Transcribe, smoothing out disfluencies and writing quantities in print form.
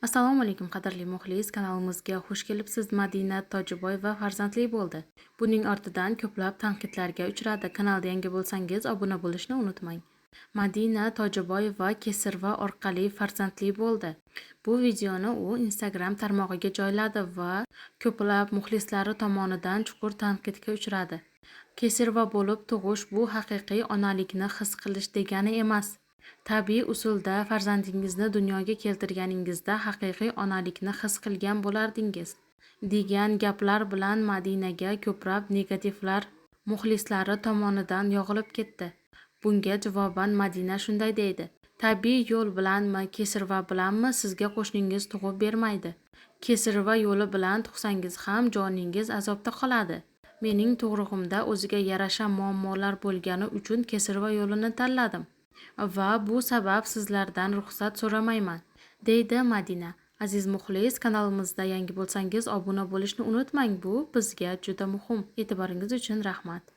Assalomu alaykum qadrli muxlis, kanalimizga xush kelibsiz. Madina Tojiboyeva farzandli bo'ldi. Buning ortidan ko'plab tanqidlarga uchradi. Kanalda yangi bo'lsangiz obuna bo'lishni unutmang. Madina Tojiboyeva kesirva orqali farzandli bo'ldi. Bu videoni u Instagram tarmog'iga joyladi va ko'plab muxlislari tomonidan chuqur tanqidga uchradi. Kesirva bo'lib tug'ish bu haqiqiy onalikni his qilish degani emas. Tabiiy usulda farzandingizni dunyoga keltirganingizda haqiqiy onalikni his qilgan bo'lardingiz, degan gaplar bilan Madinaga ko'plab negativlar muxlislari tomonidan yog'ilib ketdi. Bunga javoban Madina shunday deydi: tabiiy yo'l bilanmi, kesirva bilanmi sizga qo'shningiz tug'ib bermaydi. Kesirva yo'li bilan tug'sangiz ham joningiz azobda qoladi. Mening tug'rug'imda o'ziga yarasha muammolar bo'lgani uchun kesirva yo'lini tanladim. Va bu sabab sizlardan ruxsat so'ramayman, deydi Madina. Aziz muxlis, kanalimizda yangi bo'lsangiz obuna bo'lishni unutmang. Bu bizga juda muhim. E'tiboringiz uchun rahmat.